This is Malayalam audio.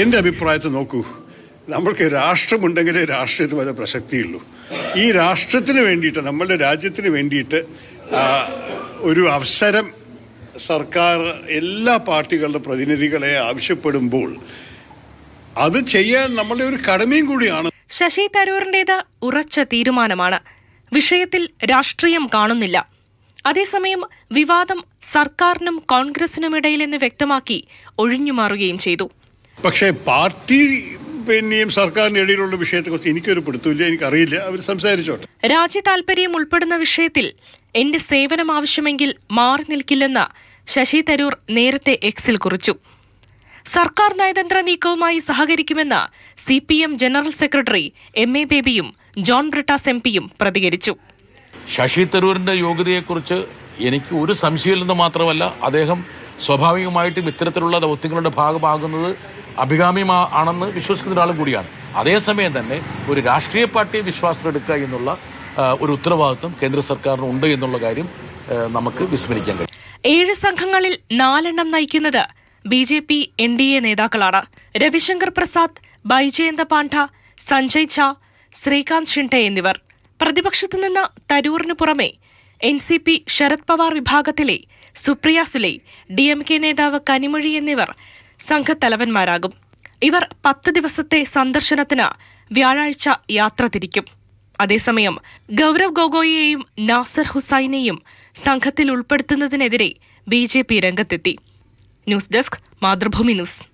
എൻ്റെ അഭിപ്രായത്തിൽ നോക്കൂ, നമ്മൾക്ക് രാഷ്ട്രമുണ്ടെങ്കിലേ രാഷ്ട്രീയത്തിൽ വല്ല പ്രസക്തിയുള്ളൂ. ഈ രാഷ്ട്രത്തിന് വേണ്ടിയിട്ട്, നമ്മളുടെ രാജ്യത്തിന് വേണ്ടിയിട്ട് ഒരു അവസരം സർക്കാർ എല്ലാ പാർട്ടികളുടെ പ്രതിനിധികളെ ആവശ്യപ്പെടുമ്പോൾ അത് ചെയ്യാൻ നമ്മളുടെ ഒരു കടമയും കൂടിയാണ്. ശശി തരൂരിൻ്റേത് ഉറച്ച തീരുമാനമാണ്. വിഷയത്തിൽ രാഷ്ട്രീയം കാണുന്നില്ല. അതേസമയം വിവാദം സർക്കാരിനും കോൺഗ്രസിനുമിടയിലെന്ന് വ്യക്തമാക്കി ഒഴിഞ്ഞുമാറുകയും ചെയ്തു. പക്ഷേ പാർട്ടി പിന്നെയും സർക്കാരിന് ഇടയിലുള്ള വിഷയത്തെക്കുറിച്ച് എനിക്കൊരു പിടുത്തമില്ല, എനിക്കറിയില്ല, അവർ സംസാരിച്ചോട്ടെ. രാജ്യ താൽപര്യം ഉൾപ്പെടുന്ന വിഷയത്തിൽ എന്റെ സേവനം ആവശ്യമെങ്കിൽ മാറി നിൽക്കില്ലെന്ന് ശശി തരൂർ നേരത്തെ എക്സിൽ കുറിച്ചു. സർക്കാർ നയതന്ത്ര നീക്കവുമായി സഹകരിക്കുമെന്ന് CPM ജനറൽ സെക്രട്ടറി MA ബേബിയും ജോൺ ബ്രിട്ടാസ് MP-യും പ്രതികരിച്ചു. ശശി തരൂരിന്റെ യോഗ്യതയെക്കുറിച്ച് എനിക്ക് ഒരു സംശയമില്ലെന്ന് മാത്രമല്ല, അദ്ദേഹം സ്വാഭാവികമായിട്ടും ഇത്തരത്തിലുള്ള ദൗത്യങ്ങളുടെ ഭാഗമാകുന്നത് അഭികാമ്യമാണെന്ന് വിശ്വസിക്കുന്ന ഒരാളും കൂടിയാണ്. അതേസമയം തന്നെ ഒരു രാഷ്ട്രീയ പാർട്ടിയെ വിശ്വാസത്തിലെടുക്കുക എന്നുള്ള ഒരു ഉത്തരവാദിത്വം കേന്ദ്ര സർക്കാരിന് ഉണ്ട് എന്നുള്ള കാര്യം നമുക്ക് വിസ്മരിക്കാൻ കഴിയും. 7 സംഘങ്ങളിൽ 4 എണ്ണം നയിക്കുന്നത് BJP NDA നേതാക്കളാണ്. രവിശങ്കർ പ്രസാദ്, ബൈജയന്ത പാണ്ഡ, സഞ്ജയ് ഝാ, ശ്രീകാന്ത് ഷിൻഡെ എന്നിവർ. പ്രതിപക്ഷത്തുനിന്ന് തരൂറിനു പുറമെ NCP ശരത് പവാർ വിഭാഗത്തിലെ സുപ്രിയ സുലെ, DMK നേതാവ് കനിമൊഴി എന്നിവർ സംഘത്തലവന്മാരാകും. ഇവർ 10 ദിവസത്തെ സന്ദർശനത്തിന് വ്യാഴാഴ്ച യാത്ര തിരിക്കും. അതേസമയം ഗൗരവ് ഗൊഗോയിയെയും നാസർ ഹുസൈനെയും സംഘത്തിൽ ഉൾപ്പെടുത്തുന്നതിനെതിരെ BJP രംഗത്തെത്തി. News desk, Mathrubhumi news.